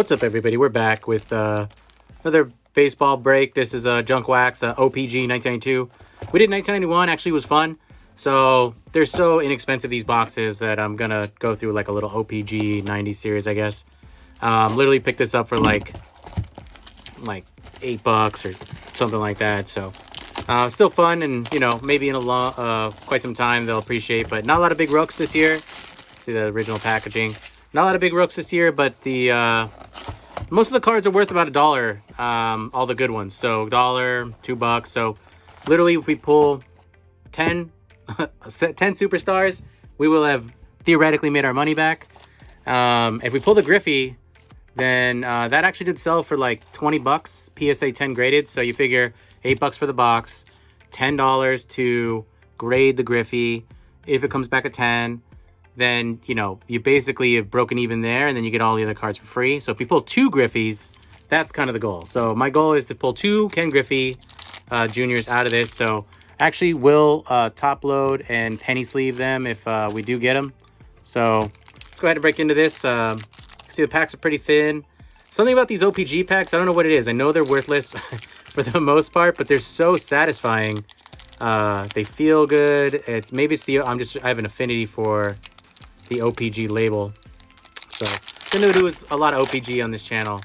What's up, everybody? We're back with another baseball break. This is Junk Wax, O-Pee-Chee 1992. We did 1991, actually was fun. So they're so inexpensive, these boxes, that I'm going to go through like a little O-Pee-Chee 90 series, I guess. Literally picked this up for like $8 or something like that. So still fun, and, you know, maybe in a long, quite some time they'll appreciate, but not a lot of big rooks this year. See the original packaging. Not a lot of big rooks this year, but the most of the cards are worth about $1. All the good ones, so $1, $2. So literally, if we pull 10 superstars, we will have theoretically made our money back. If we pull the Griffey, then that actually did sell for like $20, PSA 10 graded. So you figure $8 for the box, $10 to grade the Griffey. If it comes back at 10, then, you know, you basically have broken even there, and then you get all the other cards for free. So if you pull 2 Griffies, that's kind of the goal. So my goal is to pull 2 Ken Griffey juniors out of this. So actually we'll top load and penny sleeve them if we do get them. So let's go ahead and break into this. See, the packs are pretty thin. Something about these OPG packs, I don't know what it is. I know they're worthless for the most part, but they're so satisfying. They feel good. Maybe it's the I have an affinity for the OPG label. So gonna do a lot of OPG on this channel.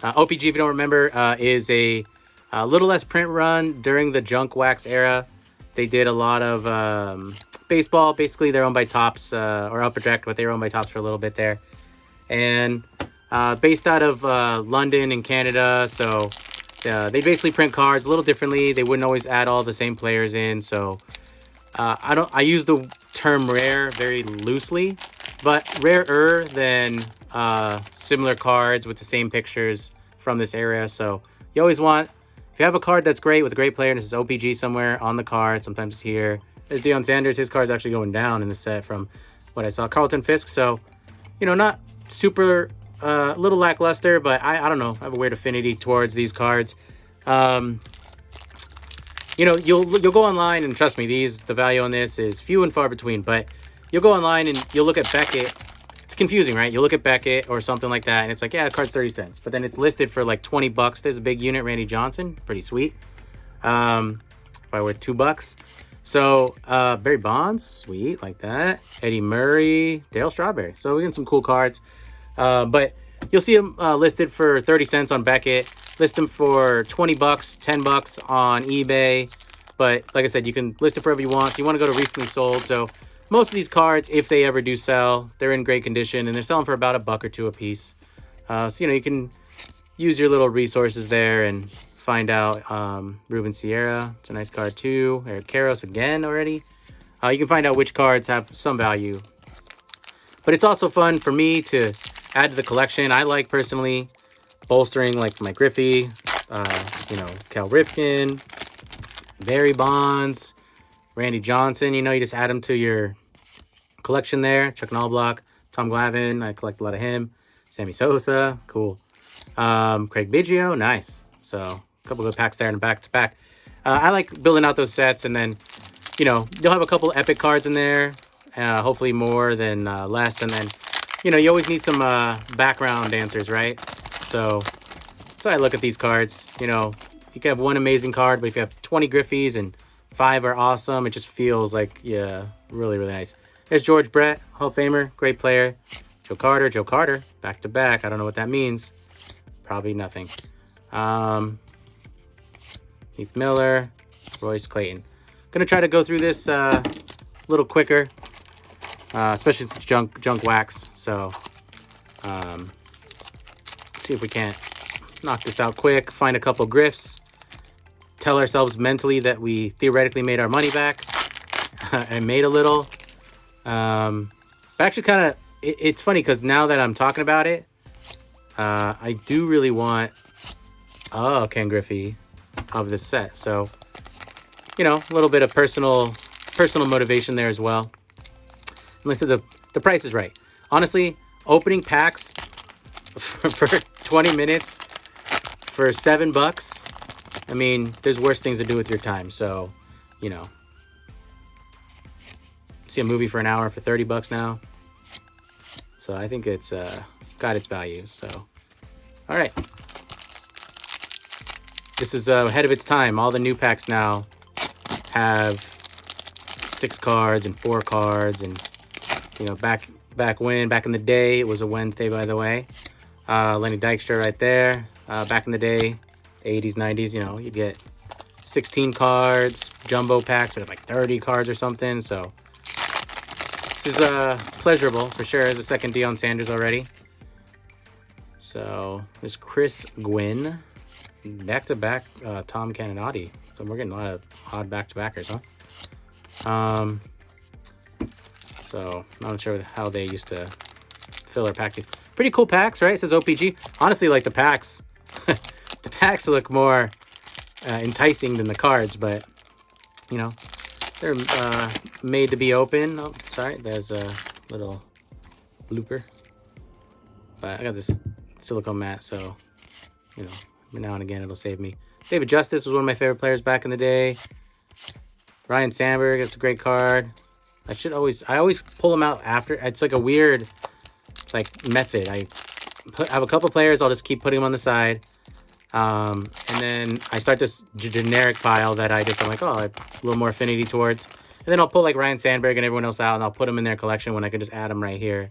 OPG, if you don't remember, is a little less print run during the Junk Wax era. They did a lot of baseball. Basically, they're owned by Topps or Upper Deck, but they were owned by Topps for a little bit there. And based out of London and Canada, so they basically print cards a little differently. They wouldn't always add all the same players in. So I use the term rare very loosely, but rarer than similar cards with the same pictures from this era. So you always want, if you have a card that's great with a great player and it says OPG somewhere on the card, sometimes it's here. There's Deion Sanders. His card's actually going down in the set from what I saw. Carlton Fisk. So, you know, not super, a little lackluster, but I don't know. I have a weird affinity towards these cards. You know, you'll go online, and trust me, the value on this is few and far between, but you'll go online and you'll look at Beckett. It's confusing, right? You look at Beckett or something like that, and it's like, yeah, the card's 30 cents, but then it's listed for like $20. There's a big unit, Randy Johnson, pretty sweet. Probably worth $2. So Barry Bonds, sweet, like that. Eddie Murray, Dale Strawberry. So we get some cool cards, but you'll see them listed for 30 cents on Beckett. List them for $20, $10 on eBay. But like I said, you can list it for whatever you want. So you want to go to recently sold. So most of these cards, if they ever do sell, they're in great condition, and they're selling for about $1 or $2 a piece. So, you know, you can use your little resources there and find out. Ruben Sierra, it's a nice card too. Eric Karros again already. You can find out which cards have some value. But it's also fun for me to add to the collection. I like personally bolstering like my Griffey, you know, Cal Ripken, Barry Bonds, Randy Johnson. You know, you just add them to your collection there. Chuck Knobloch, Tom Glavine, I collect a lot of him. Sammy Sosa, cool. Craig Biggio, nice. So a couple good packs there and back to back. I like building out those sets, and then, you know, you'll have a couple epic cards in there. Hopefully more than less, and then, you know, you always need some background dancers, right? So I look at these cards. You know, you can have one amazing card, but if you have 20 Griffies and 5 are awesome, it just feels like, yeah, really, really nice. There's George Brett, Hall of Famer, great player. Joe Carter, back to back. I don't know what that means. Probably nothing. Heath Miller, Royce Clayton. Gonna try to go through this a little quicker, especially since it's junk wax. So see if we can't knock this out quick. Find a couple Griffs. Tell ourselves mentally that we theoretically made our money back and made a little. But actually, kind of, it's funny because now that I'm talking about it, I do really want Ken Griffey of this set. So, you know, a little bit of personal motivation there as well. And listen, the price is right. Honestly, opening packs for 20 minutes for $7. I mean, there's worse things to do with your time. So, you know, see a movie for an hour for $30 now. So I think it's got its value. So All right. This is ahead of its time. All the new packs now have 6 cards and 4 cards, and you know, back in the day, it was a Wednesday, by the way. Lenny Dykstra right there. Back in the day, 80s, 90s, you know, you'd get 16 cards, jumbo packs with like 30 cards or something. So this is pleasurable for sure. There's a second Deion Sanders already. So there's Chris Gwynn. Back-to-back Tom Cannonati. So we're getting a lot of odd back-to-backers, huh? So not sure how they used to fill or pack these. Pretty cool packs, right? It says O-Pee-Chee. Honestly, like the packs, the packs look more enticing than the cards, but you know, they're made to be open. Oh, sorry, there's a little blooper. But I got this silicone mat, so you know, now and again it'll save me. David Justice was one of my favorite players back in the day. Ryan Sandberg, that's a great card. I always pull them out after. It's like a weird like method. I have a couple players, I'll just keep putting them on the side. And then I start this generic pile that I'm like, oh, I have a little more affinity towards. And then I'll pull like Ryan Sandberg and everyone else out, and I'll put them in their collection when I can just add them right here.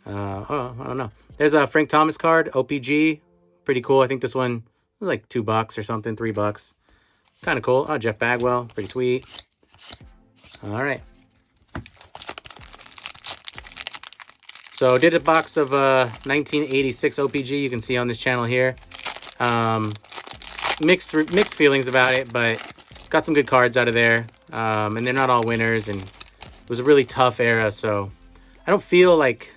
I don't know. There's a Frank Thomas card, O-Pee-Chee. Pretty cool. I think this one was like $2 or something, $3. Kind of cool. Oh, Jeff Bagwell. Pretty sweet. All right. So did a box of 1986 O-Pee-Chee. You can see on this channel here. Mixed feelings about it, but got some good cards out of there. And they're not all winners, and it was a really tough era. So I don't feel like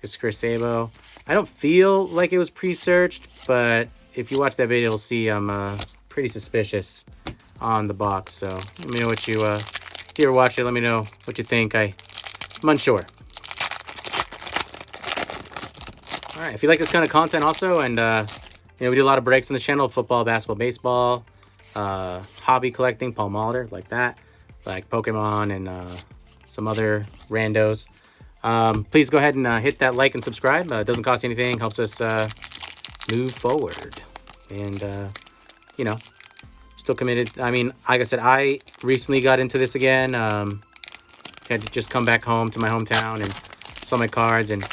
this is Chris Sabo. I don't feel like it was pre-searched, but if you watch that video, you'll see I'm pretty suspicious on the box. So let me know what you if you ever watch it. Let me know what you think. I'm unsure. All right, if you like this kind of content also, and you know, we do a lot of breaks on the channel: football, basketball, baseball, hobby collecting, Paul Molitor, like that, like Pokemon and some other randos. Please go ahead and hit that like and subscribe. It doesn't cost anything, helps us move forward. And you know, still committed. I mean, like I said, I recently got into this again. Had to just come back home to my hometown and saw my cards, and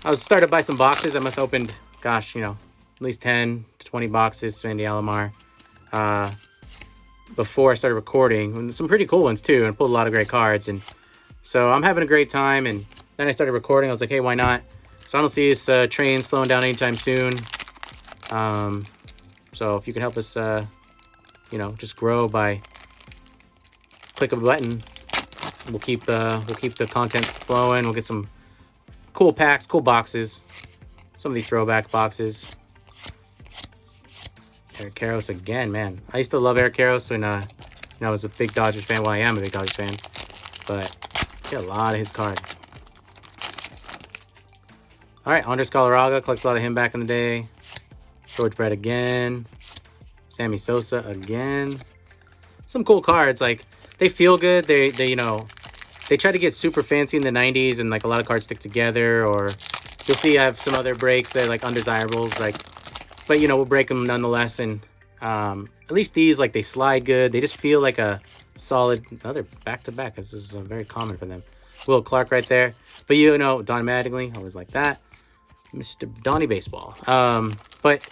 I was started to buy some boxes. I must have opened, gosh, you know, at least 10 to 20 boxes, Sandy Alomar, before I started recording. And some pretty cool ones too, and pulled a lot of great cards. And so I'm having a great time. And then I started recording. I was like, hey, why not? So I don't see this train slowing down anytime soon. So if you can help us, you know, just grow by click of a button, we'll keep the content flowing. We'll get some cool packs, cool boxes, some of these throwback boxes. Eric Karros again, man. I used to love Eric Karros when you know, I was a big Dodgers fan. Well, I am a big Dodgers fan, but I get a lot of his card. All right, Andres Galarraga, collected a lot of him back in the day. George Brett again. Sammy Sosa again. Some cool cards. Like, they feel good. They you know, they try to get super fancy in the 90s, and like a lot of cards stick together. Or you'll see I have some other breaks that are like undesirables, like, but you know, we'll break them nonetheless. And at least these, like, they slide good. They just feel like a solid, another back-to-back. This is very common for them. Will Clark right there. But you know, Don Mattingly, always like that. Mr. Donnie Baseball. But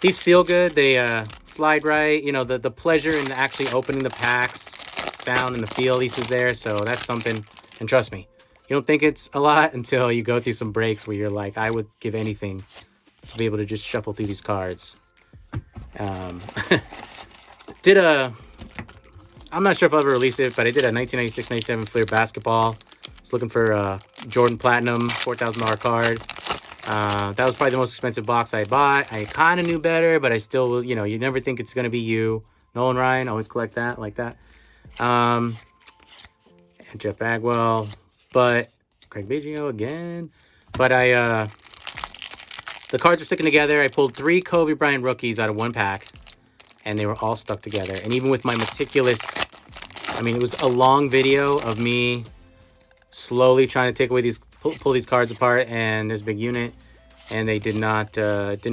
these feel good. They slide right. You know, the pleasure in actually opening the packs, sound and the feel at least is there. So that's something. And trust me, you don't think it's a lot until you go through some breaks where you're like, I would give anything to be able to just shuffle through these cards. I'm not sure if I'll ever release it, but I did a 1996-97 Fleer basketball. I was looking for Jordan Platinum, $4,000 card. That was probably the most expensive box I bought. I kind of knew better, but I still was, you know, you never think it's going to be you. Nolan Ryan, always collect that, like that. And Jeff Bagwell, but Craig Biggio again. But the cards were sticking together. I pulled 3 Kobe Bryant rookies out of one pack, and they were all stuck together. And even with my meticulous, I mean, it was a long video of me slowly trying to take away these, pull these cards apart, and there's a big unit. and they didn't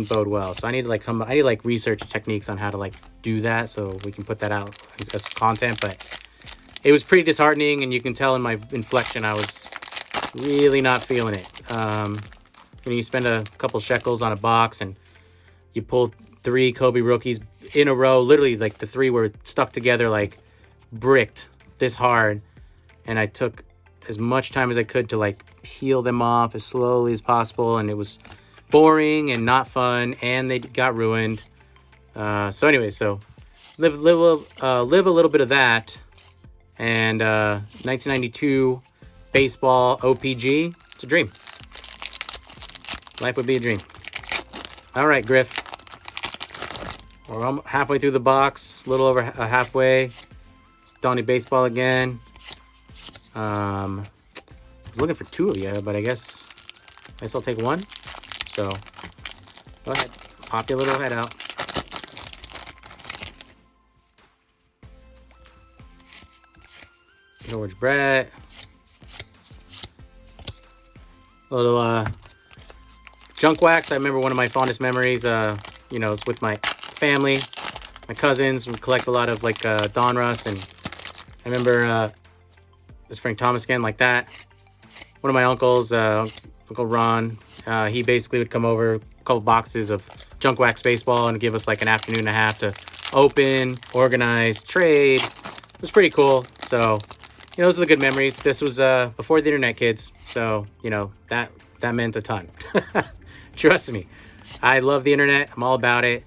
bode well. So I need to like I need to like research techniques on how to like do that so we can put that out as content. But it was pretty disheartening, and you can tell in my inflection I was really not feeling it. When you spend a couple shekels on a box and you pull 3 Kobe rookies in a row, literally like the 3 were stuck together like bricked this hard, and I took as much time as I could to like peel them off as slowly as possible, and it was boring and not fun, and they got ruined. So anyway, so live a little bit of that, and 1992 baseball O-Pee-Chee. It's a dream. Life would be a dream. All right, Griff. We're halfway through the box, a little over halfway. It's Donnie Baseball again. I was looking for 2 of you, but I guess I'll take 1. So go ahead, pop your little head out. George Brett. A little junk wax. I remember one of my fondest memories. You know, it's with my family, my cousins. We collect a lot of like Donruss, and I remember this Frank Thomas again, like that. One of my uncles, Uncle Ron, he basically would come over, a couple boxes of junk wax baseball, and give us like an afternoon and a half to open, organize, trade. It was pretty cool. So, you know, those are the good memories. This was before the internet, kids. So, you know, that meant a ton. Trust me. I love the internet. I'm all about it.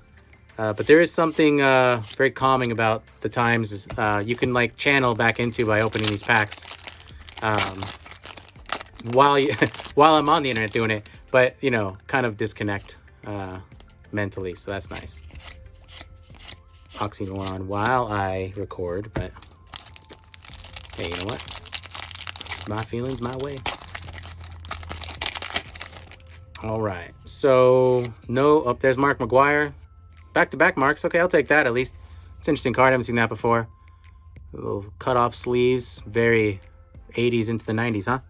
But there is something very calming about the times you can like channel back into by opening these packs while I'm on the internet doing it. But, you know, kind of disconnect mentally. So that's nice. Oxymoron while I record. But hey, you know what? My feelings, my way. All right. So, no. There's Mark McGuire. Back-to-back marks. Okay, I'll take that at least. It's an interesting card. I haven't seen that before. A little cut-off sleeves. Very 80s into the 90s, huh?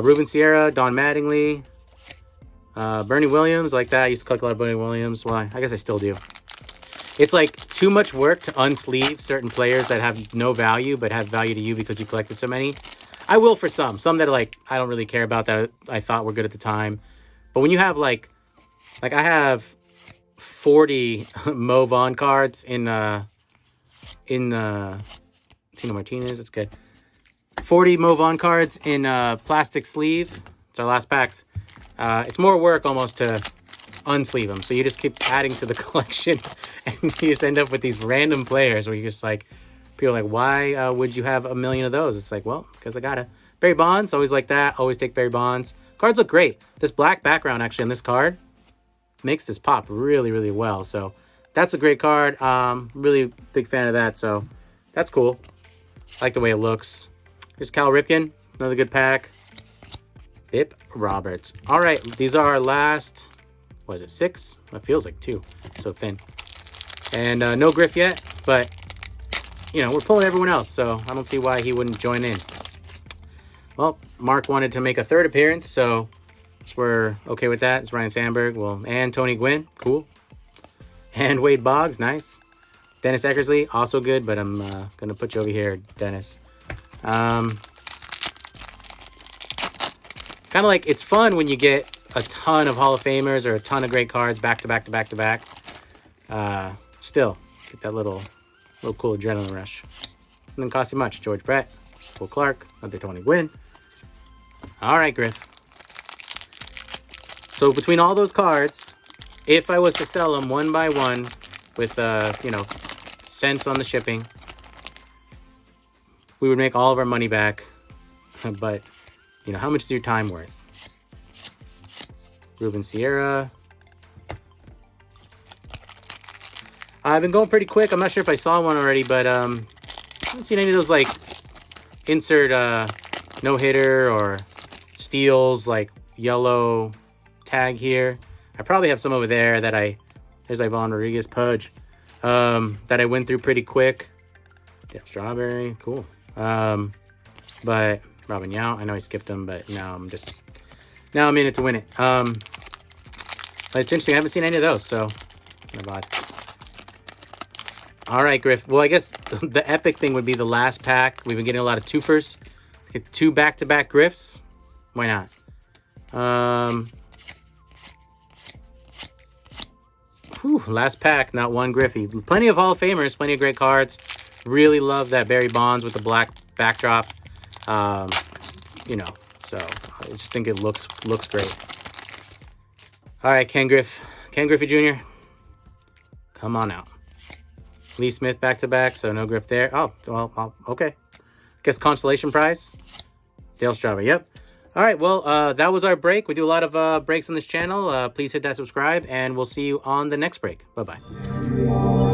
Ruben Sierra, Don Mattingly, Bernie Williams, like that. I used to collect a lot of Bernie Williams. Well, I guess I still do. It's like too much work to unsleeve certain players that have no value but have value to you because you collected so many. I will for some that are like I don't really care about that I thought were good at the time. But when you have like I have 40 Mo Vaughn cards in Tino Martinez, that's good. 40 Mo Vaughn cards in plastic sleeve. It's our last packs. It's more work almost to unsleeve them. So you just keep adding to the collection and you just end up with these random players where you're just like, people are like, why would you have a million of those? It's like, well, because I gotta. Barry Bonds, always like that. Always take Barry Bonds. Cards look great. This black background actually on this card makes this pop really, really well. So that's a great card. Really big fan of that. So that's cool. I like the way it looks. Here's Cal Ripken. Another good pack. Bip Roberts. All right. These are our last, what is it, 6? It feels like 2. So thin. And no Griff yet, but, you know, we're pulling everyone else, so I don't see why he wouldn't join in. Well, Mark wanted to make a 3rd appearance, so we're okay with that. It's Ryan Sandberg. Well, and Tony Gwynn. Cool. And Wade Boggs. Nice. Dennis Eckersley. Also good, but I'm going to put you over here, Dennis. Kind of like, it's fun when you get a ton of Hall of Famers or a ton of great cards back to back to back to back. Still, get that little cool adrenaline rush. Doesn't cost you much. George Brett, Will Clark, another Tony Gwynn. All right, Griff. So between all those cards, if I was to sell them one by one with, you know, cents on the shipping, we would make all of our money back. But, you know, how much is your time worth? Ruben Sierra. I've been going pretty quick. I'm not sure if I saw one already, but I haven't seen any of those, like, insert no-hitter or steals, like, yellow tag here. I probably have some over there that there's Ivan Rodriguez, Pudge, that I went through pretty quick. Yeah, Strawberry, cool. But Robin Yount, I know I skipped him, but now I'm just Now I'm in it to win it. But it's interesting. I haven't seen any of those, so not bad. All right, Griff. Well, I guess the epic thing would be the last pack. We've been getting a lot of twofers. Get 2 back-to-back Griffs. Why not? Last pack, not one Griffey. Plenty of Hall of Famers, plenty of great cards. Really love that Barry Bonds with the black backdrop. You know, so I just think it looks great. All right, Ken Griffey Jr., come on out. Lee Smith back-to-back, so no Griff there. Oh, well, okay. Guess consolation prize. Dale Strava, yep. All right, well, that was our break. We do a lot of breaks on this channel. Please hit that subscribe, and we'll see you on the next break. Bye-bye.